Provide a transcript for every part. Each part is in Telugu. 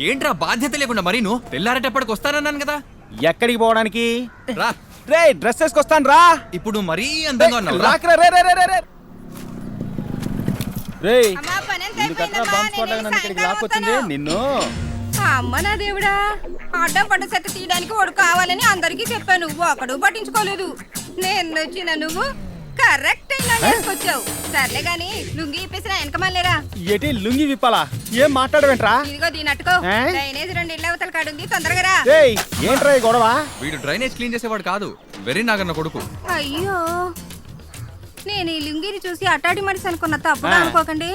ఏంట్రా బాధ్యత లేకుండా మరి నువ్వు తెల్లారేటప్పటికి వస్తానన్నాను కదా. ఎక్కడికి పోవడానికి రా రే డ్రెస్ వేసుకొస్తాను రా. ఇప్పుడు మరీ అందంగా ఉన్నావు. రాకరా రే రే రే రే రే అమ్మా, పనంతా నిన్ను కట్టరా అయిపోయిందమ్మా, బాంబు స్పాట్ నేను నన్ను ఇక్కడికి సాయంకాలం లాక్కొచ్చింది వస్తాను. నిన్ను. అమ్మ నా దేవుడా, అడ్డం పడ్డ చెత్త తీయడానికి వాడు కావాలని అందరికీ చెప్పాను, ఒకడు పట్టించుకోలేదు. నేను వచ్చిన నువ్వు కరెక్ట్ అయినా వేసుకొచ్చావు. సర్లే గాని లుంగి ఇప్పేసిన వెనకమల్లేరా. ఎటి లుంగి విప్పాలా? ఏం మాట్లాడవేంట్రా? ఇదిగో దీనట్టుకో ఏ? డ్రైనేజ్ 2 ఇళ్ళ అవతల కాడుంది, తొందరగా రా. ఏయ్ ఏంట్రా ఈ గొడవ? వీడు డ్రైనేజ్ క్లీన్ చేసేవాడు కాదు, వెర్రి నాగన్న కొడుకు. అయ్యో, నేను ఈ లుంగిని చూసి అట్టాడి మనిషి అనుకున్న, తప్పుగా అనుకోకండి.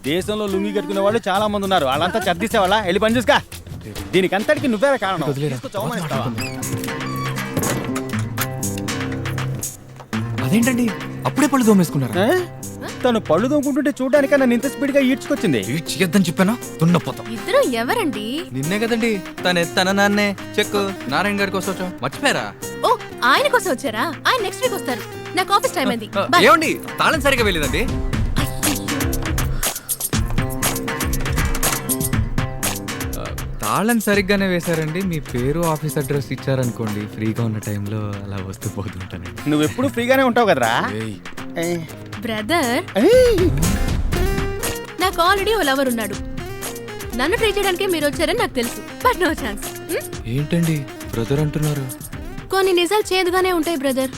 దేశంలో లుంగి కట్టుకునే వాళ్ళు చాలా మంది ఉన్నారు. వాళ్ళంతా చెద్దీసేవాళ్ళ వెళ్ళి పని చూసుకా. దీనికంతటికి నువ్వేరా కారణం. తీసుకొచ్చి అవమానిస్తావా? అదేంటండి అప్పుడే పళ్ళు దోమేసుకున్నారా? ఏ? తను పళ్ళు తోముకుంటుంటే చూడడానికి నన్ను ఇంత స్పీడ్ గా ఈడ్చుకొచ్చింది. చేయొద్దని చెప్పాను, తున్నపోతాం. ఇద్దరు ఎవరండి? నిన్నే కదండి తన నాన్నే చెక్కు నారాయణ గారి కోసం వచ్చాం, మర్చిపోయారా? ఓ, ఆయన కోసం వచ్చారా? ఆయన నెక్స్ట్ వీక్ వస్తారు. నాకు ఆఫీస్ టైం అయింది. Bye. ఏమండి తాళం సరిగా వెళ్ళేదండి. తాళం సరిగ్గానే వేశారండి. మీ పేరు ఆఫీస్ అడ్రస్ ఇచ్చారనుకోండి, ఫ్రీగా ఉన్న టైంలో అలా వస్తూ పోతుంటానండి. నువ్వు ఎప్పుడు ఫ్రీగానే ఉంటావు కదరా. బ్రదర్, నాకు ఆల్రెడీ ఓ లవర్ ఉన్నాడు. నన్ను ట్రై చేయడానికి మీరు వచ్చారని నాకు తెలుసు, బట్ నో ఛాన్స్. ఏంటండి బ్రదర్ అంటున్నారు? కొన్ని నిజాలు చేదుగానే ఉంటాయి బ్రదర్.